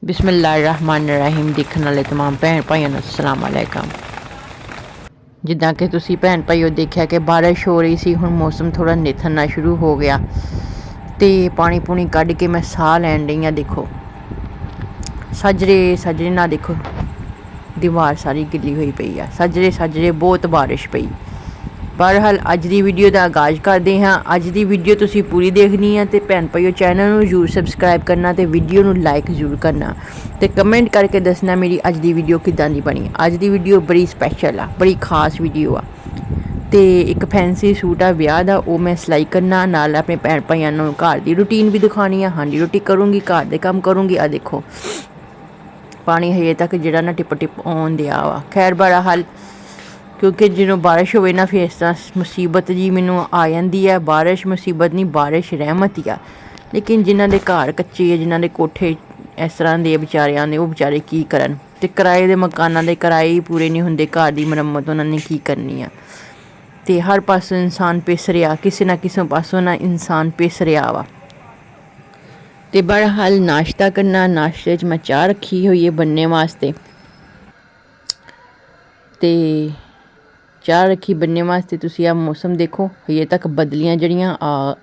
बिस्मिल्लाहिर्रहमानिर्रहीम। देखने वाले तमाम भैन भाइयों ਨੂੰ अस्सलाम वालेकुम। ਜਿੱਦਾਂ ਕਿ ਤੁਸੀਂ ਭੈਣ ਭਾਈਓ ਦੇਖਿਆ ਕਿ ਬਾਰਿਸ਼ ਹੋ ਰਹੀ ਸੀ, ਹੁਣ ਮੌਸਮ ਥੋੜਾ ਨਿਥਰਨਾ ਸ਼ੁਰੂ ਹੋ ਗਿਆ ਤੇ ਪਾਣੀ ਪੂਣੀ ਕੱਢ ਕੇ ਮੈਂ ਸਾਹ ਲੈਣ ਡਈ ਆ। ਦੇਖੋ ਸਜਰੇ ਨਾ ਦੇਖੋ ਦੀਵਾਰ ਸਾਰੀ ਗਿੱਲੀ ਹੋਈ ਪਈ ਆ। ਸਜਰੇ ਬਹੁਤ ਬਾਰਿਸ਼ ਪਈ। ਬਹਰਹਾਲ ਅੱਜ ਦੀ ਵੀਡੀਓ ਦਾ ਆਗਾਜ਼ ਕਰਦੇ ਹਾਂ। ਅੱਜ ਦੀ ਵੀਡੀਓ ਤੁਸੀਂ ਪੂਰੀ ਦੇਖਣੀ ਆ ਤੇ ਭੈਣ ਭਾਈਓ ਚੈਨਲ ਨੂੰ ਜ਼ਰੂਰ ਸਬਸਕ੍ਰਾਈਬ ਕਰਨਾ ਤੇ ਵੀਡੀਓ ਨੂੰ ਲਾਈਕ ਜ਼ਰੂਰ ਕਰਨਾ ਤੇ ਕਮੈਂਟ ਕਰਕੇ ਦੱਸਣਾ ਮੇਰੀ ਅੱਜ ਦੀ ਵੀਡੀਓ ਕਿੱਦਾਂ ਦੀ ਬਣੀ। ਅੱਜ ਦੀ ਵੀਡੀਓ ਬੜੀ ਸਪੈਸ਼ਲ ਆ, ਬੜੀ ਖਾਸ ਵੀਡੀਓ ਆ ਤੇ ਇੱਕ ਫੈਂਸੀ ਸੂਟ ਆ ਵਿਆਹ ਦਾ, ਉਹ ਮੈਂ ਸਿਲਾਈ ਕਰਨਾ, ਨਾਲ ਆਪਣੇ ਭੈਣ ਭਾਈਆਂ ਨੂੰ ਘਰ ਦੀ ਰੂਟੀਨ ਵੀ ਦਿਖਾਉਣੀ ਆ। ਹਾਂਡੀ ਰੋਟੀ ਕਰੂੰਗੀ, ਘਰ ਦੇ ਕੰਮ ਕਰੂੰਗੀ। ਆ ਦੇਖੋ ਪਾਣੀ ਹਜੇ ਤੱਕ ਜਿਹੜਾ ਨਾ ਟਿਪ ਆਉਣ ਦਿਆ ਵਾ। ਖੈਰ ਬਹਰਹਾਲ ਕਿਉਂਕਿ ਜਦੋਂ ਬਾਰਿਸ਼ ਹੋਵੇ ਨਾ ਫਿਰ ਇਸ ਤਰ੍ਹਾਂ ਮੁਸੀਬਤ ਜੀ ਮੈਨੂੰ ਆ ਜਾਂਦੀ ਹੈ। ਬਾਰਿਸ਼ ਮੁਸੀਬਤ ਨਹੀਂ, ਬਾਰਿਸ਼ ਰਹਿਮਤ ਹੀ ਆ। ਲੇਕਿਨ ਜਿਨ੍ਹਾਂ ਦੇ ਘਰ ਕੱਚੇ ਆ, ਜਿਨ੍ਹਾਂ ਦੇ ਕੋਠੇ ਇਸ ਤਰ੍ਹਾਂ ਦੇ ਵਿਚਾਰਿਆਂ ਦੇ, ਉਹ ਵਿਚਾਰੇ ਕੀ ਕਰਨ। ਅਤੇ ਕਿਰਾਏ ਦੇ ਮਕਾਨਾਂ ਦੇ ਕਿਰਾਏ ਹੀ ਪੂਰੇ ਨਹੀਂ ਹੁੰਦੇ, ਘਰ ਦੀ ਮੁਰੰਮਤ ਉਹਨਾਂ ਨੇ ਕੀ ਕਰਨੀ ਆ। ਅਤੇ ਹਰ ਪਾਸੋਂ ਇਨਸਾਨ ਪਿਸ ਰਿਹਾ, ਕਿਸੇ ਨਾ ਕਿਸੇ ਪਾਸੋਂ ਨਾ ਇਨਸਾਨ ਪਿਸ ਰਿਹਾ ਵਾ। ਅਤੇ ਬਹਰਹਾਲ ਨਾਸ਼ਤਾ ਕਰਨਾ, ਨਾਸ਼ਤੇ 'ਚ ਮੈਂ ਚਾਹ ਰੱਖੀ ਹੋਈ ਹੈ ਬਣਨੇ ਵਾਸਤੇ। ਅਤੇ ਚਾਹ ਰੱਖੀ ਬਣਨੇ ਵਾਸਤੇ। ਤੁਸੀਂ ਆਹ ਮੌਸਮ ਦੇਖੋ, ਹਜੇ ਤੱਕ ਬਦਲੀਆਂ ਜਿਹੜੀਆਂ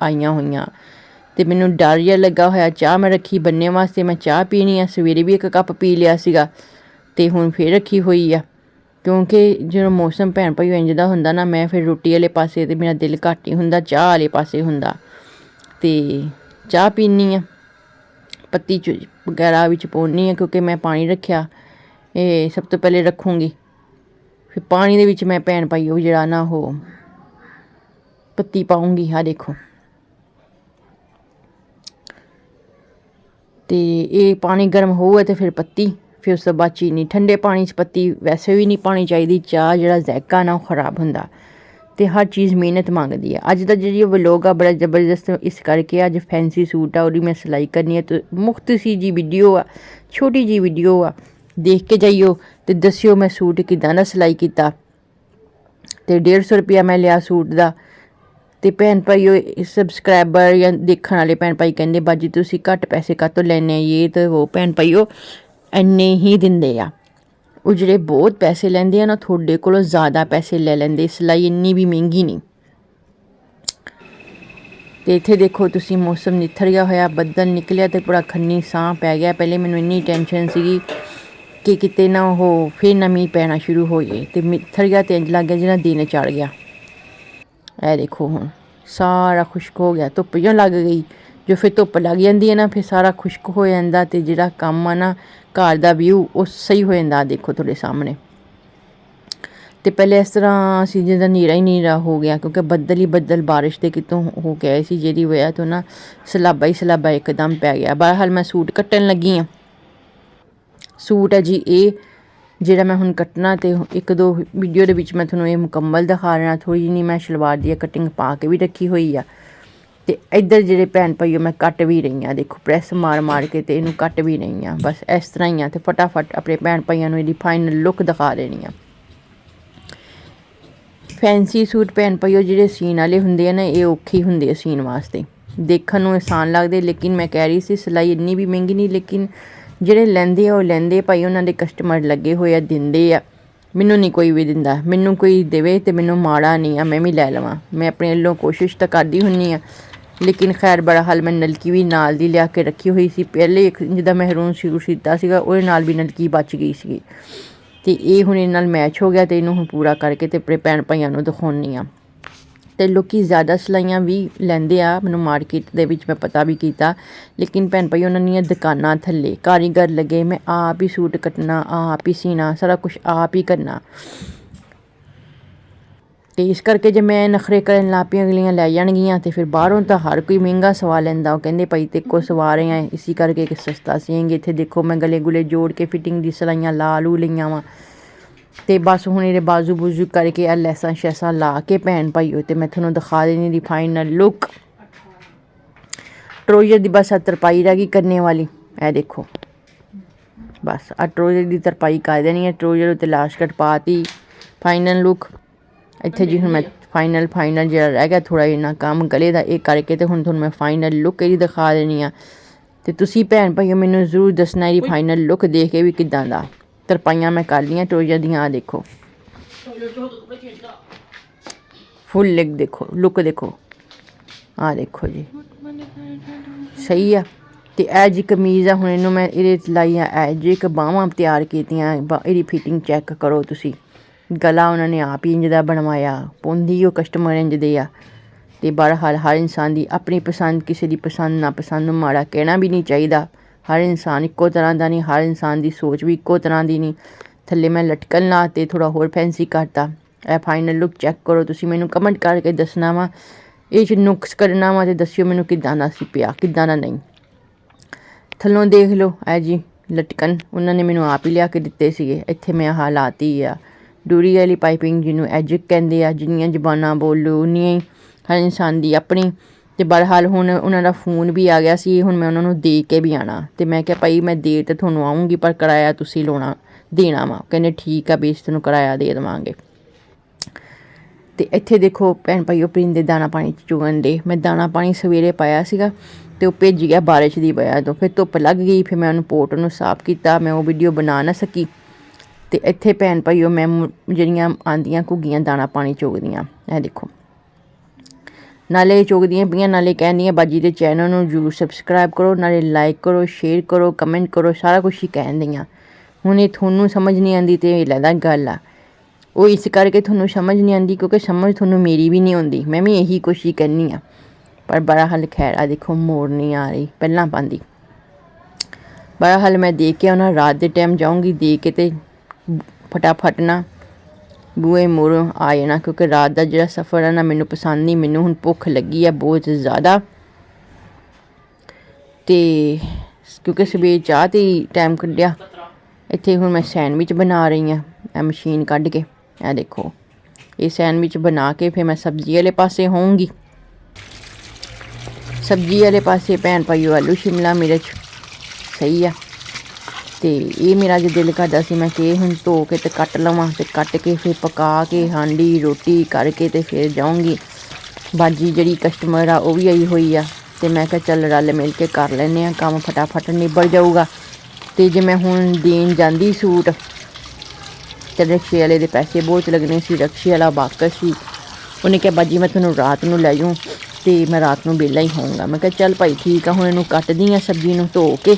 ਆਈਆਂ ਹੋਈਆਂ ਅਤੇ ਮੈਨੂੰ ਡਰ ਜਿਹਾ ਲੱਗਾ ਹੋਇਆ। ਚਾਹ ਮੈਂ ਰੱਖੀ ਬਣਨੇ ਵਾਸਤੇ, ਮੈਂ ਚਾਹ ਪੀਣੀ ਆ। ਸਵੇਰੇ ਵੀ ਇੱਕ ਕੱਪ ਪੀ ਲਿਆ ਸੀਗਾ ਅਤੇ ਹੁਣ ਫਿਰ ਰੱਖੀ ਹੋਈ ਆ। ਕਿਉਂਕਿ ਜਦੋਂ ਮੌਸਮ ਭੈਣ ਭਾਈ ਇੰਝ ਦਾ ਹੁੰਦਾ ਨਾ, ਮੈਂ ਫਿਰ ਰੋਟੀ ਵਾਲੇ ਪਾਸੇ ਅਤੇ ਮੇਰਾ ਦਿਲ ਘੱਟ ਹੀ ਹੁੰਦਾ, ਚਾਹ ਵਾਲੇ ਪਾਸੇ ਹੁੰਦਾ। ਅਤੇ ਚਾਹ ਪੀਂਦੀ ਆ, ਪੱਤੀ ਵਗੈਰਾ ਵਿੱਚ ਪਾਉਂਦੀ ਹਾਂ ਕਿਉਂਕਿ ਮੈਂ ਪਾਣੀ ਰੱਖਿਆ, ਇਹ ਸਭ ਤੋਂ ਪਹਿਲੇ ਰੱਖੂੰਗੀ। ਫਿਰ ਪਾਣੀ ਦੇ ਵਿੱਚ ਮੈਂ ਭੈਣ ਭਾਈ ਉਹ ਜਿਹੜਾ ਨਾ ਉਹ ਪੱਤੀ ਪਾਊਂਗੀ। ਆਹ ਦੇਖੋ, ਅਤੇ ਇਹ ਪਾਣੀ ਗਰਮ ਹੋਊਗਾ ਅਤੇ ਫਿਰ ਪੱਤੀ, ਫਿਰ ਉਸ ਤੋਂ ਬਾਅਦ ਚੀਨੀ। ਠੰਡੇ ਪਾਣੀ 'ਚ ਪੱਤੀ ਵੈਸੇ ਵੀ ਨਹੀਂ ਪਾਉਣੀ ਚਾਹੀਦੀ। ਚਾਹ ਜਿਹੜਾ ਜ਼ਾਇਕਾ ਨਾ ਉਹ ਖ਼ਰਾਬ ਹੁੰਦਾ ਅਤੇ ਹਰ ਚੀਜ਼ ਮਿਹਨਤ ਮੰਗਦੀ ਹੈ। ਅੱਜ ਦਾ ਜਿਹੜੀ ਵਲੋਗ ਆ ਬੜਾ ਜ਼ਬਰਦਸਤ ਇਸ ਕਰਕੇ, ਅੱਜ ਫੈਂਸੀ ਸੂਟ ਆ, ਉਹਦੀ ਮੈਂ ਸਿਲਾਈ ਕਰਨੀ ਹੈ। ਅਤੇ ਮੁਖਤਸਰ ਜੀ ਵੀਡੀਓ ਆ, ਛੋਟੀ ਜੀ ਵੀਡੀਓ ਆ, ਦੇਖ ਕੇ ਜਾਈਓ ਅਤੇ ਦੱਸਿਓ ਮੈਂ ਸੂਟ ਕਿੱਦਾਂ ਦਾ ਸਿਲਾਈ ਕੀਤਾ। ਅਤੇ 150 ਰੁਪਇਆ ਮੈਂ ਲਿਆ ਸੂਟ ਦਾ। ਅਤੇ ਭੈਣ ਭਾਈਓ ਸਬਸਕ੍ਰਾਈਬਰ ਜਾਂ ਦੇਖਣ ਵਾਲੇ ਭੈਣ ਭਾਈ ਕਹਿੰਦੇ ਬਾਜੀ ਤੁਸੀਂ ਘੱਟ ਪੈਸੇ ਕਾਹਤੋਂ ਲੈਂਦੇ ਆ, ਇਹ ਤਾਂ ਉਹ ਭੈਣ ਭਾਈਓ ਇੰਨੇ ਹੀ ਦਿੰਦੇ ਆ। ਉਹ ਜਿਹੜੇ ਬਹੁਤ ਪੈਸੇ ਲੈਂਦੇ ਆ ਨਾ, ਤੁਹਾਡੇ ਕੋਲੋਂ ਜ਼ਿਆਦਾ ਪੈਸੇ ਲੈ ਲੈਂਦੇ। ਸਿਲਾਈ ਇੰਨੀ ਵੀ ਮਹਿੰਗੀ ਨਹੀਂ। ਅਤੇ ਇੱਥੇ ਦੇਖੋ ਤੁਸੀਂ ਮੌਸਮ ਨਿੱਥਰ ਗਿਆ ਹੋਇਆ, ਬੱਦਲ ਨਿਕਲਿਆ ਅਤੇ ਬੜਾ ਖੰਨੀ ਸਾਹ ਪੈ ਗਿਆ। ਪਹਿਲੇ ਮੈਨੂੰ ਇੰਨੀ ਟੈਨਸ਼ਨ ਸੀਗੀ ਕਿ ਕਿਤੇ ਨਾ ਉਹ ਫਿਰ ਨਾ ਮੀਂਹ ਪੈਣਾ ਸ਼ੁਰੂ ਹੋ ਜਾਏ, ਅਤੇ ਨਿੱਥਰ ਗਿਆ ਅਤੇ ਇੰਝ ਲੱਗ ਗਿਆ ਜਿਵੇਂ ਦਿਨ ਚੜ੍ਹ ਗਿਆ। ਇਹ ਦੇਖੋ ਹੁਣ ਸਾਰਾ ਖੁਸ਼ਕ ਹੋ ਗਿਆ, ਧੁੱਪ ਜਿਉਂ ਲੱਗ ਗਈ। ਜੋ ਫਿਰ ਧੁੱਪ ਲੱਗ ਜਾਂਦੀ ਹੈ ਨਾ, ਫਿਰ ਸਾਰਾ ਖੁਸ਼ਕ ਹੋ ਜਾਂਦਾ ਅਤੇ ਜਿਹੜਾ ਕੰਮ ਆ ਨਾ ਘਰ ਦਾ ਵਿਊ ਉਹ ਸਹੀ ਹੋ ਜਾਂਦਾ। ਦੇਖੋ ਤੁਹਾਡੇ ਸਾਹਮਣੇ। ਅਤੇ ਪਹਿਲੇ ਇਸ ਤਰ੍ਹਾਂ ਸੀ ਜਿੱਦਾਂ ਹਨੇਰਾ ਹੀ ਹਨੇਰਾ ਹੋ ਗਿਆ, ਕਿਉਂਕਿ ਬੱਦਲ ਹੀ ਬੱਦਲ ਬਾਰਿਸ਼ ਦੇ ਕਿਤੋਂ ਹੋ ਗਏ ਸੀ, ਜਿਹਦੀ ਵਜ੍ਹਾ ਤੋਂ ਨਾ ਸਲਾਬਾ ਹੀ ਸਲਾਬਾ ਇੱਕਦਮ ਪੈ ਗਿਆ। ਬਹਰਹਾਲ ਮੈਂ ਸੂਟ ਕੱਟਣ ਲੱਗੀ ਹਾਂ। ਸੂਟ ਹੈ ਜੀ ਇਹ ਜਿਹੜਾ ਮੈਂ ਹੁਣ ਕੱਟਣਾ, ਅਤੇ ਇੱਕ ਦੋ ਵੀਡੀਓ ਦੇ ਵਿੱਚ ਮੈਂ ਤੁਹਾਨੂੰ ਇਹ ਮੁਕੰਮਲ ਦਿਖਾ ਰਿਹਾ। ਥੋੜ੍ਹੀ ਜਿਹੀ ਮੈਂ ਸਲਵਾਰ ਦੀ ਕਟਿੰਗ ਪਾ ਕੇ ਵੀ ਰੱਖੀ ਹੋਈ ਆ। ਅਤੇ ਇੱਧਰ ਜਿਹੜੇ ਭੈਣ ਭਾਈਓ ਮੈਂ ਕੱਟ ਵੀ ਰਹੀ ਹਾਂ। ਦੇਖੋ ਪ੍ਰੈਸ ਮਾਰ ਕੇ ਅਤੇ ਇਹਨੂੰ ਕੱਟ ਵੀ ਰਹੀ ਹਾਂ। ਬਸ ਇਸ ਤਰ੍ਹਾਂ ਹੀ ਆ, ਅਤੇ ਫਟਾਫਟ ਆਪਣੇ ਭੈਣ ਭਾਈਆਂ ਨੂੰ ਇਹਦੀ ਫਾਈਨਲ ਲੁੱਕ ਦਿਖਾ ਦੇਣੀ ਆ। ਫੈਂਸੀ ਸੂਟ ਭੈਣ ਭਾਈਓ ਜਿਹੜੇ ਸੀਨ ਵਾਲੇ ਹੁੰਦੇ ਆ ਨਾ, ਇਹ ਔਖੇ ਹੁੰਦੇ ਆ ਸੀਨ ਵਾਸਤੇ। ਦੇਖਣ ਨੂੰ ਆਸਾਨ ਲੱਗਦੇ, ਲੇਕਿਨ ਮੈਂ ਕਹਿ ਰਹੀ ਸੀ ਸਿਲਾਈ ਇੰਨੀ ਵੀ ਮਹਿੰਗੀ ਨਹੀਂ। ਲੇਕਿਨ ਜਿਹੜੇ ਲੈਂਦੇ ਆ ਉਹ ਲੈਂਦੇ ਭਾਈ, ਉਹਨਾਂ ਦੇ ਕਸਟਮਰ ਲੱਗੇ ਹੋਏ ਆ, ਦਿੰਦੇ ਆ। ਮੈਨੂੰ ਨਹੀਂ ਕੋਈ ਵੀ ਦਿੰਦਾ, ਮੈਨੂੰ ਕੋਈ ਦੇਵੇ ਅਤੇ ਮੈਨੂੰ ਮਾੜਾ ਨਹੀਂ ਆ, ਮੈਂ ਵੀ ਲੈ ਲਵਾਂ। ਮੈਂ ਆਪਣੇ ਵੱਲੋਂ ਕੋਸ਼ਿਸ਼ ਤਾਂ ਕਰਦੀ ਹੁੰਦੀ ਹਾਂ। ਲੇਕਿਨ ਖੈਰ ਬਹਰਹਾਲ ਮੈਂ ਨਲਕੀ ਵੀ ਨਾਲ ਦੀ ਲਿਆ ਕੇ ਰੱਖੀ ਹੋਈ ਸੀ। ਪਹਿਲੇ ਇੱਕ ਜਿੱਦਾਂ ਮਹਿਰੂਨ ਸੂਟ ਸੀਤਾ ਸੀਗਾ, ਉਹਦੇ ਨਾਲ ਵੀ ਨਲਕੀ ਬਚ ਗਈ ਸੀਗੀ, ਅਤੇ ਇਹ ਹੁਣ ਇਹਦੇ ਨਾਲ ਮੈਚ ਹੋ ਗਿਆ। ਅਤੇ ਇਹਨੂੰ ਹੁਣ ਪੂਰਾ ਕਰਕੇ ਅਤੇ ਆਪਣੇ ਭੈਣ ਭਾਈਆਂ ਨੂੰ ਦਿਖਾਉਂਦੀ ਹਾਂ। ਅਤੇ ਲੋਕ ਜ਼ਿਆਦਾ ਸਿਲਾਈਆਂ ਵੀ ਲੈਂਦੇ ਆ, ਮੈਨੂੰ ਮਾਰਕੀਟ ਦੇ ਵਿੱਚ ਮੈਂ ਪਤਾ ਵੀ ਕੀਤਾ। ਲੇਕਿਨ ਭੈਣ ਭਾਈ ਉਹਨਾਂ ਦੀਆਂ ਦੁਕਾਨਾਂ ਥੱਲੇ ਕਾਰੀਗਰ ਲੱਗੇ, ਮੈਂ ਆਪ ਹੀ ਸੂਟ ਕੱਟਣਾ, ਆਪ ਹੀ ਸੀਣਾ, ਸਾਰਾ ਕੁਛ ਆਪ ਹੀ ਕਰਨਾ। ਅਤੇ ਇਸ ਕਰਕੇ ਜੇ ਮੈਂ ਨਖਰੇ ਕਰਨ ਲੱਗ ਪਈ, ਅਗਲੀਆਂ ਲੈ ਜਾਣਗੀਆਂ। ਅਤੇ ਫਿਰ ਬਾਹਰੋਂ ਤਾਂ ਹਰ ਕੋਈ ਮਹਿੰਗਾ ਸਵਾ ਲੈਂਦਾ, ਉਹ ਕਹਿੰਦੇ ਭਾਈ ਤੇਰੇ ਕੋਲ ਸਵਾ ਰਹੇ ਆ, ਇਸੀ ਕਰਕੇ ਕਿ ਸਸਤਾ ਸੀਏਂਗੇ। ਇੱਥੇ ਦੇਖੋ ਮੈਂ ਗਲੇ ਗੁਲੇ ਜੋੜ ਕੇ ਫਿਟਿੰਗ ਦੀ ਸਿਲਾਈਆਂ ਲਾ ਲੂ ਲਈਆਂ ਵਾ। ਅਤੇ ਬਸ ਹੁਣ ਇਹਦੇ ਬਾਜ਼ੂ ਬੂਜ਼ੂ ਕਰਕੇ ਆ ਲੈਸਾਂ ਸ਼ੈਸਾਂ ਲਾ ਕੇ ਭੈਣ ਭਾਈਓ ਅਤੇ ਮੈਂ ਤੁਹਾਨੂੰ ਦਿਖਾ ਦੇਣੀ ਦੀ ਫਾਈਨਲ ਲੁੱਕ। ਟਰੋਜ਼ਰ ਦੀ ਬਸ ਆ ਤਰਪਾਈ ਰਹਿ ਗਈ ਕਰਨੇ ਵਾਲੀ। ਇਹ ਦੇਖੋ ਬਸ ਆ ਟਰੋਜ਼ਰ ਦੀ ਤਰਪਾਈ ਕਰ ਦੇਣੀ ਹੈ। ਟਰੋਜ਼ਰ ਉੱਤੇ ਲਾਸਕਟ ਪਾ ਤੀ। ਫਾਈਨਲ ਲੁੱਕ ਇੱਥੇ ਜੀ ਹੁਣ ਮੈਂ ਫਾਈਨਲ ਜਿਹੜਾ ਰਹਿ ਗਿਆ ਥੋੜ੍ਹਾ ਜਿਹਾ ਕੰਮ ਗਲੇ ਦਾ, ਇਹ ਕਰਕੇ ਅਤੇ ਹੁਣ ਤੁਹਾਨੂੰ ਮੈਂ ਫਾਈਨਲ ਲੁੱਕ ਇਹਦੀ ਦਿਖਾ ਦੇਣੀ ਆ। ਅਤੇ ਤੇ ਤੁਸੀਂ ਭੈਣ ਭਾਈਓ ਮੈਨੂੰ ਜ਼ਰੂਰ ਦੱਸਣਾ ਇਹਦੀ ਫਾਈਨਲ ਲੁੱਕ ਦੇਖ ਕੇ ਵੀ ਕਿੱਦਾਂ ਦਾ। ਤਰਪਾਈਆਂ ਮੈਂ ਕਰ ਲਈਆਂ ਟੋਜਾ ਦੀਆਂ, ਆ ਦੇਖੋ ਫੁੱਲ ਲੈਗ ਦੇਖੋ, ਲੁੱਕ ਦੇਖੋ, ਆ ਦੇਖੋ ਜੀ ਸਹੀ ਆ। ਤੇ ਇਹ ਜੀ ਕਮੀਜ਼ ਆ, ਹੁਣ ਇਹਨੂੰ ਮੈਂ ਇਹਦੇ ਲਾਈਆਂ ਇਹ ਜੀ ਇੱਕ ਬਾਹਾਂ ਤਿਆਰ ਕੀਤੀਆਂ, ਇਹਦੀ ਫਿਟਿੰਗ ਚੈੱਕ ਕਰੋ ਤੁਸੀਂ। ਗਲਾ ਉਹਨਾਂ ਨੇ ਆਪ ਹੀ ਇੰਜ ਦਾ ਬਣਵਾਇਆ, ਪਾਉਂਦੀ ਉਹ ਕਸਟਮਰ ਇੰਜ ਦੇ ਆ। ਤੇ ਬਹਰਹਾਲ ਹਰ ਇਨਸਾਨ ਦੀ ਆਪਣੀ ਪਸੰਦ, ਕਿਸੇ ਦੀ ਪਸੰਦ ਨਾ ਪਸੰਦ ਨੂੰ ਮਾੜਾ ਕਹਿਣਾ ਵੀ ਨਹੀਂ ਚਾਹੀਦਾ। ਹਰ ਇਨਸਾਨ ਇੱਕੋ ਤਰ੍ਹਾਂ ਦਾ ਨਹੀਂ, ਹਰ ਇਨਸਾਨ ਦੀ ਸੋਚ ਵੀ ਇੱਕੋ ਤਰ੍ਹਾਂ ਦੀ ਨਹੀਂ। ਥੱਲੇ ਮੈਂ ਲਟਕਣ ਲਾ ਤੇ ਥੋੜ੍ਹਾ ਹੋਰ ਫੈਂਸੀ ਕਰਤਾ। ਇਹ ਫਾਈਨਲ ਲੁੱਕ ਚੈੱਕ ਕਰੋ ਤੁਸੀਂ, ਮੈਨੂੰ ਕਮੈਂਟ ਕਰਕੇ ਦੱਸਣਾ ਵਾ ਇਹ 'ਚ ਨੁਕਸ ਕਰਨਾ ਵਾ, ਅਤੇ ਦੱਸਿਓ ਮੈਨੂੰ ਕਿੱਦਾਂ ਦਾ ਸੀ ਪਿਆ, ਕਿੱਦਾਂ ਦਾ ਨਹੀਂ। ਥੱਲੋਂ ਦੇਖ ਲਓ ਇਹ ਜੀ ਲਟਕਣ ਉਹਨਾਂ ਨੇ ਮੈਨੂੰ ਆਪ ਹੀ ਲਿਆ ਕੇ ਦਿੱਤੇ ਸੀਗੇ। ਇੱਥੇ ਮੈਂ ਆਹ ਲਾਤੀ ਆ ਡੋਰੀ ਵਾਲੀ ਪਾਈਪਿੰਗ, ਜਿਹਨੂੰ ਐਜਿਕ ਕਹਿੰਦੇ ਆ। ਜਿੰਨੀਆਂ ਜ਼ਬਾਨਾਂ ਬੋਲੋ ਉਨੀਆਂ ਹੀ ਹਰ ਇਨਸਾਨ ਦੀ ਆਪਣੀ। ਅਤੇ ਬਹਰਹਾਲ ਹੁਣ ਉਹਨਾਂ ਦਾ ਫੋਨ ਵੀ ਆ ਗਿਆ ਸੀ, ਹੁਣ ਮੈਂ ਉਹਨਾਂ ਨੂੰ ਦੇ ਕੇ ਵੀ ਆਉਣਾ। ਅਤੇ ਮੈਂ ਕਿਹਾ ਭਾਈ ਮੈਂ ਦੇ ਤਾਂ ਤੁਹਾਨੂੰ ਆਊਂਗੀ, ਪਰ ਕਿਰਾਇਆ ਤੁਸੀਂ ਲਾਉਣਾ ਦੇਣਾ ਵਾ। ਕਹਿੰਦੇ ਠੀਕ ਆ ਬੇਸ ਤੈਨੂੰ ਕਿਰਾਇਆ ਦੇ ਦੇਵਾਂਗੇ। ਅਤੇ ਇੱਥੇ ਦੇਖੋ ਭੈਣ ਭਾਈਓ ਪਰਿੰਦੇ ਦਾਣਾ ਪਾਣੀ 'ਚ ਚੁਗਣ ਦੇ। ਮੈਂ ਦਾਣਾ ਪਾਣੀ ਸਵੇਰੇ ਪਾਇਆ ਸੀਗਾ ਅਤੇ ਉਹ ਭਿੱਜ ਗਿਆ ਬਾਰਿਸ਼ ਦੀ ਵਜ੍ਹਾ ਤੋਂ। ਫਿਰ ਧੁੱਪ ਲੱਗ ਗਈ, ਫਿਰ ਮੈਂ ਉਹਨੂੰ ਪੋਟ ਨੂੰ ਸਾਫ਼ ਕੀਤਾ। ਮੈਂ ਉਹ ਵੀਡੀਓ ਬਣਾ ਨਾ ਸਕੀ। ਅਤੇ ਇੱਥੇ ਭੈਣ ਭਾਈਓ ਮੈਂ ਜਿਹੜੀਆਂ ਆਉਂਦੀਆਂ ਘੁੱਗੀਆਂ ਦਾਣਾ ਪਾਣੀ ਚੁਗਦੀਆਂ, ਇਹ ਦੇਖੋ ਨਾਲੇ ਚੁਗਦੀਆਂ ਪਈਆਂ, ਨਾਲੇ ਕਹਿੰਦੀਆਂ ਬਾਜੀ ਦੇ ਚੈਨਲ ਨੂੰ ਜ਼ਰੂਰ ਸਬਸਕ੍ਰਾਈਬ ਕਰੋ, ਨਾਲੇ ਲਾਈਕ ਕਰੋ, ਸ਼ੇਅਰ ਕਰੋ, ਕਮੈਂਟ ਕਰੋ, ਸਾਰਾ ਕੁਛ ਹੀ ਕਹਿੰਦੀਆਂ। ਹੁਣ ਇਹ ਤੁਹਾਨੂੰ ਸਮਝ ਨਹੀਂ ਆਉਂਦੀ ਅਤੇ ਇਹ ਅਲੱਗ ਗੱਲ ਆ। ਉਹ ਇਸ ਕਰਕੇ ਤੁਹਾਨੂੰ ਸਮਝ ਨਹੀਂ ਆਉਂਦੀ ਕਿਉਂਕਿ ਸਮਝ ਤੁਹਾਨੂੰ ਮੇਰੀ ਵੀ ਨਹੀਂ ਆਉਂਦੀ। ਮੈਂ ਵੀ ਇਹੀ ਕੁਛ ਹੀ ਕਹਿੰਦੀ ਹਾਂ, ਪਰ ਬਹਰਹਾਲ ਖੈਰ ਆ ਦੇਖੋ ਮੋੜ ਨਹੀਂ ਆ ਰਹੀ ਪਹਿਲਾਂ ਪਾਉਂਦੀ। ਬਹਰਹਾਲ ਮੈਂ ਦੇ ਕੇ ਆਉਣਾ, ਰਾਤ ਦੇ ਟਾਈਮ ਜਾਊਂਗੀ ਦੇ ਕੇ ਅਤੇ ਫਟਾਫਟ ਨਾ ਬੂਹੇ ਮੋੜੋਂ ਆ ਜਾਣਾ, ਕਿਉਂਕਿ ਰਾਤ ਦਾ ਜਿਹੜਾ ਸਫ਼ਰ ਹੈ ਨਾ ਮੈਨੂੰ ਪਸੰਦ ਨਹੀਂ। ਮੈਨੂੰ ਹੁਣ ਭੁੱਖ ਲੱਗੀ ਆ ਬਹੁਤ ਜ਼ਿਆਦਾ, ਅਤੇ ਕਿਉਂਕਿ ਸਵੇਰ ਚਾਹ 'ਤੇ ਹੀ ਟਾਈਮ ਕੱਢਿਆ। ਇੱਥੇ ਹੁਣ ਮੈਂ ਸੈਂਡਵਿਚ ਬਣਾ ਰਹੀ ਹਾਂ, ਇਹ ਮਸ਼ੀਨ ਕੱਢ ਕੇ। ਇਹ ਦੇਖੋ ਇਹ ਸੈਂਡਵਿਚ ਬਣਾ ਕੇ ਫਿਰ ਮੈਂ ਸਬਜ਼ੀ ਵਾਲੇ ਪਾਸੇ ਹੋਊਂਗੀ। ਸਬਜ਼ੀ ਵਾਲੇ ਪਾਸੇ ਭੈਣ ਭਾਈਓ ਆਲੂ ਸ਼ਿਮਲਾ ਮਿਰਚ ਸਹੀ ਆ। ਅਤੇ ਇਹ ਮੇਰਾ ਅੱਜ ਦਿਲ ਕਰਦਾ ਸੀ ਮੈਂ ਕਿ ਹੁਣ ਧੋ ਕੇ ਅਤੇ ਕੱਟ ਲਵਾਂ, ਅਤੇ ਕੱਟ ਕੇ ਫਿਰ ਪਕਾ ਕੇ ਹਾਂਡੀ ਰੋਟੀ ਕਰਕੇ ਅਤੇ ਫਿਰ ਜਾਊਂਗੀ। ਬਾਜੀ ਜਿਹੜੀ ਕਸਟਮਰ ਆ ਉਹ ਵੀ ਆਈ ਹੋਈ ਆ, ਅਤੇ ਮੈਂ ਕਿਹਾ ਚੱਲ ਰਲ ਮਿਲ ਕੇ ਕਰ ਲੈਂਦੇ ਹਾਂ ਕੰਮ, ਫਟਾਫਟ ਨਿਬੜ ਜਾਊਗਾ। ਅਤੇ ਜੇ ਮੈਂ ਹੁਣ ਦੇਣ ਜਾਂਦੀ ਸੂਟ ਅਤੇ ਰਕਸ਼ੇ ਵਾਲੇ ਦੇ ਪੈਸੇ ਬਹੁਤ ਲੱਗਣੇ ਸੀ। ਰਕਸ਼ੇ ਵਾਲਾ ਬਾਕਸ ਸੀ, ਉਹਨੇ ਕਿਹਾ ਬਾਜੀ ਮੈਂ ਤੁਹਾਨੂੰ ਰਾਤ ਨੂੰ ਲੈ ਜਾਊਂ ਅਤੇ ਮੈਂ ਰਾਤ ਨੂੰ ਵਿਹਲਾ ਹੀ ਹੋਊਂਗਾ। ਮੈਂ ਕਿਹਾ ਚੱਲ ਭਾਈ ਠੀਕ ਆ। ਹੁਣ ਇਹਨੂੰ ਕੱਟਦੀ ਹਾਂ ਸਬਜ਼ੀ ਨੂੰ ਧੋ ਕੇ।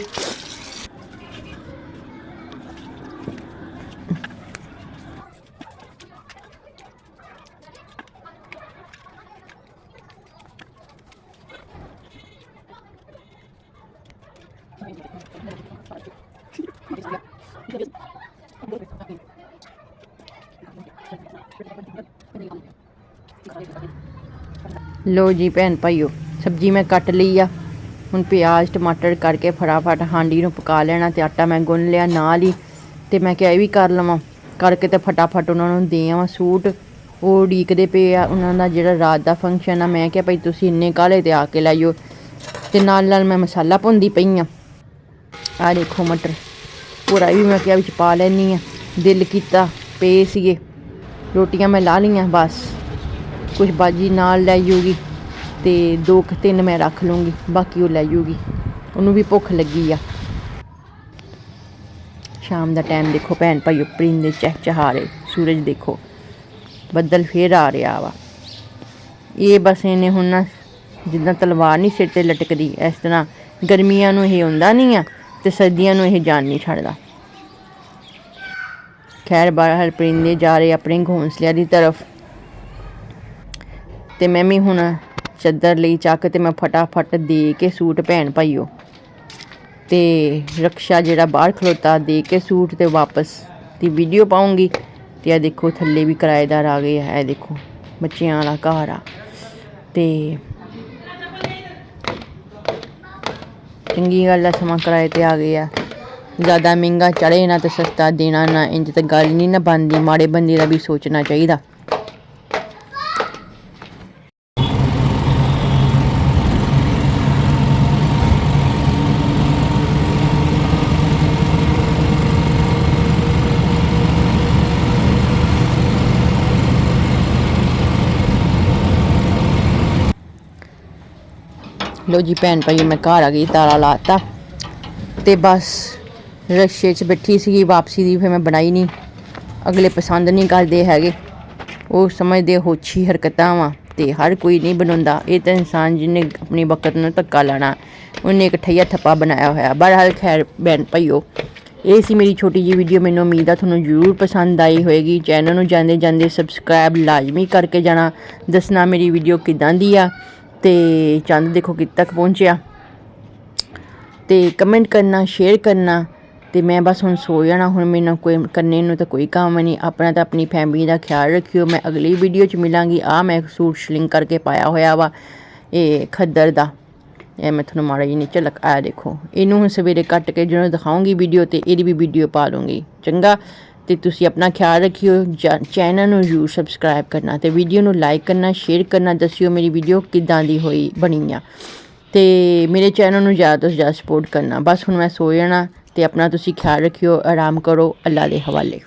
ਲੋ ਜੀ ਭੈਣ ਭਾਈਓ ਸਬਜ਼ੀ ਮੈਂ ਕੱਟ ਲਈ ਆ। ਹੁਣ ਪਿਆਜ਼ ਟਮਾਟਰ ਕਰਕੇ ਫਟਾਫਟ ਹਾਂਡੀ ਨੂੰ ਪਕਾ ਲੈਣਾ, ਅਤੇ ਆਟਾ ਮੈਂ ਗੁੰਨ ਲਿਆ ਨਾਲ ਹੀ। ਅਤੇ ਮੈਂ ਕਿਹਾ ਇਹ ਵੀ ਕਰ ਲਵਾਂ, ਕਰਕੇ ਅਤੇ ਫਟਾਫਟ ਉਹਨਾਂ ਨੂੰ ਦੇ ਆਵਾਂ ਸੂਟ। ਉਹ ਉਡੀਕਦੇ ਪਏ ਆ ਉਹਨਾਂ ਦਾ ਜਿਹੜਾ ਰਾਤ ਦਾ ਫੰਕਸ਼ਨ ਆ। ਮੈਂ ਕਿਹਾ ਭਾਈ ਤੁਸੀਂ ਇੰਨੇ ਕਾਹਲੇ 'ਤੇ ਆ ਕੇ ਲੈ ਜਾਓ। ਅਤੇ ਨਾਲ ਨਾਲ ਮੈਂ ਮਸਾਲਾ ਭੁੰਨਦੀ ਪਈ ਹਾਂ। ਆਹ ਦੇਖੋ ਮਟਰ ਭੂਰਾ ਵੀ ਮੈਂ ਕਿਹਾ ਵਿੱਚ ਪਾ ਲੈਂਦੀ ਹਾਂ, ਦਿਲ ਕੀਤਾ ਪਏ ਸੀਗੇ। ਰੋਟੀਆਂ ਮੈਂ ਲਾ ਲਈਆਂ, ਬਸ ਕੁਛ ਬਾਜੀ ਨਾਲ ਲੈ ਜਾਊਗੀ ਅਤੇ 2-3 ਮੈਂ ਰੱਖ ਲੂँਗੀ, ਬਾਕੀ ਉਹ ਲੈ ਜਾਊਗੀ। ਉਹਨੂੰ ਵੀ ਭੁੱਖ ਲੱਗੀ ਆ। ਸ਼ਾਮ ਦਾ ਟਾਈਮ ਦੇਖੋ ਭੈਣ ਭਾਈਓ ਪਰਿੰਦੇ ਚਹਿਚਹਾ ਰਹੇ, ਸੂਰਜ ਦੇਖੋ ਬੱਦਲ ਫਿਰ ਆ ਰਿਹਾ ਵਾ। ਇਹ ਬਸ ਇਹਨੇ ਹੁਣ ਨਾ ਜਿੱਦਾਂ ਤਲਵਾਰ ਨਹੀਂ ਸਿਰ 'ਤੇ ਲਟਕਦੀ, ਇਸ ਤਰ੍ਹਾਂ ਗਰਮੀਆਂ ਨੂੰ ਇਹ ਆਉਂਦਾ ਨਹੀਂ ਆ ਅਤੇ ਸਰਦੀਆਂ ਨੂੰ ਇਹ ਜਾਨ ਨਹੀਂ ਛੱਡਦਾ। ਖੈਰ ਬਹਰਹਾਲ ਪਰਿੰਦੇ ਜਾ ਰਹੇ ਆਪਣੇ ਘੋਂਸਲਿਆਂ ਦੀ ਤਰਫ, ਅਤੇ ਮੈਂ ਵੀ ਹੁਣ ਚੱਦਰ ਲਈ ਚੱਕ ਅਤੇ ਮੈਂ ਫਟਾਫਟ ਦੇ ਕੇ ਸੂਟ ਭੈਣ ਭਾਈਓ, ਅਤੇ ਰਕਸ਼ਾ ਜਿਹੜਾ ਬਾਹਰ ਖਲੋਤਾ ਦੇ ਕੇ ਸੂਟ ਅਤੇ ਵਾਪਸ ਦੀ ਵੀਡੀਓ ਪਾਊਂਗੀ। ਅਤੇ ਇਹ ਦੇਖੋ ਥੱਲੇ ਵੀ ਕਿਰਾਏਦਾਰ ਆ ਗਏ ਆ। ਇਹ ਦੇਖੋ ਬੱਚਿਆਂ ਵਾਲਾ ਘਰ ਆ, ਅਤੇ ਚੰਗੀ ਗੱਲ ਆ ਸਮਾਂ ਕਿਰਾਏ 'ਤੇ ਆ ਗਏ ਆ। ਜ਼ਿਆਦਾ ਮਹਿੰਗਾ ਚੜ੍ਹੇ ਨਾ ਅਤੇ ਸਸਤਾ ਦੇਣਾ ਨਾ, ਇੰਝ ਤਾਂ ਗੱਲ ਨਹੀਂ ਨਾ ਬਣਦੀ। ਮਾੜੇ ਬੰਦੇ ਦਾ ਵੀ ਸੋਚਣਾ ਚਾਹੀਦਾ। ਲੋ ਜੀ ਭੈਣ ਭਾਈ ਮੈਂ ਘਰ ਆ ਗਈ, ਤਾਲਾ ਲਾਤਾ ਤੇ ਬਸ ਰਸ਼ੇ 'ਚ ਬੈਠੀ ਸੀਗੀ ਵਾਪਸੀ ਦੀ, ਫਿਰ ਮੈਂ ਬਣਾਈ ਨਹੀਂ। ਅਗਲੇ ਪਸੰਦ ਨਹੀਂ ਕਰਦੇ ਹੈਗੇ, ਉਹ ਸਮਝਦੇ ਹੋਛੀ ਹਰਕਤਾਂ ਵਾ ਤੇ ਹਰ ਕੋਈ ਨਹੀਂ ਬਣਾਉਂਦਾ। ਇਹ ਤਾਂ ਇਨਸਾਨ ਜਿਹਨੇ ਆਪਣੀ ਵਕਤ ਨੂੰ ਧੱਕਾ ਲਾਣਾ, ਉਹਨੇ ਇੱਕ ਠਈਆ ਥੱਪਾ ਬਣਾਇਆ ਹੋਇਆ। ਬਹਰਹਾਲ ਖੈਰ ਭੈਣ ਭਾਈਓ, ਇਹ ਸੀ ਮੇਰੀ ਛੋਟੀ ਜਿਹੀ ਵੀਡੀਓ। ਮੈਨੂੰ ਉਮੀਦ ਆ ਤੁਹਾਨੂੰ ਜ਼ਰੂਰ ਪਸੰਦ ਆਈ ਹੋਏਗੀ। ਚੈਨਲ ਨੂੰ ਜਾਂਦੇ ਜਾਂਦੇ ਸਬਸਕ੍ਰਾਈਬ ਲਾਜ਼ਮੀ ਕਰਕੇ ਜਾਣਾ, ਦੱਸਣਾ ਮੇਰੀ ਵੀਡੀਓ ਕਿੱਦਾਂ ਦੀ ਆ ਤੇ ਚੰਦ ਦੇਖੋ ਕਿੱਥੇ ਤੱਕ ਪਹੁੰਚਿਆ, ਤੇ ਕਮੈਂਟ ਕਰਨਾ, ਸ਼ੇਅਰ ਕਰਨਾ। ਤੇ ਮੈਂ ਬਸ ਹੁਣ ਸੋ ਜਾਣਾ। ਹੁਣ ਮੈਨੂੰ ਕੋਈ ਕਰਨੇ ਨੂੰ ਤਾਂ ਕੋਈ ਕੰਮ ਨਹੀਂ, ਆਪਣਾ ਤਾਂ ਆਪਣੀ ਫੈਮਿਲੀ ਦਾ ਖਿਆਲ ਰੱਖਿਓ। ਮੈਂ ਅਗਲੀ ਵੀਡੀਓ 'ਚ ਮਿਲਾਂਗੀ। ਆ ਮੈਂ ਸੂਟ ਸ਼ਲਿੰਗ ਕਰਕੇ ਪਾਇਆ ਹੋਇਆ ਵਾ, ਇਹ ਖੱਦਰ ਦਾ। ਇਹ ਮੈਂ ਤੁਹਾਨੂੰ ਮਾੜਾ ਜਿਹੀ ਨਹੀਂ ਝਲਕ ਆਇਆ ਦੇਖੋ। ਇਹਨੂੰ ਹੁਣ ਸਵੇਰੇ ਕੱਟ ਕੇ ਜਦੋਂ ਦਿਖਾਉਂਗੀ ਵੀਡੀਓ, ਤੇ ਇਹਦੀ ਵੀ ਵੀਡੀਓ ਪਾ ਲੂੰਗੀ। ਚੰਗਾ, ਤੇ ਤੁਸੀਂ ਆਪਣਾ ਖਿਆਲ ਰੱਖਿਓ। ਚੈਨਲ ਨੂੰ ਜ਼ਰੂਰ ਸਬਸਕ੍ਰਾਈਬ ਕਰਨਾ ਤੇ ਵੀਡੀਓ ਨੂੰ ਲਾਈਕ ਕਰਨਾ, ਸ਼ੇਅਰ ਕਰਨਾ। ਦੱਸਿਓ ਮੇਰੀ ਵੀਡੀਓ ਕਿੱਦਾਂ ਦੀ ਹੋਈ ਬਣੀ ਆ, ਤੇ ਮੇਰੇ ਚੈਨਲ ਨੂੰ ਜ਼ਿਆਦਾ ਤੋਂ ਜ਼ਿਆਦਾ ਸਪੋਰਟ ਕਰਨਾ। ਬਸ ਹੁਣ ਮੈਂ ਸੋ ਜਾਣਾ, ਤੇ ਆਪਣਾ ਤੁਸੀਂ ਖਿਆਲ ਰੱਖਿਓ। ਆਰਾਮ ਕਰੋ, ਅੱਲਾ ਦੇ ਹਵਾਲੇ।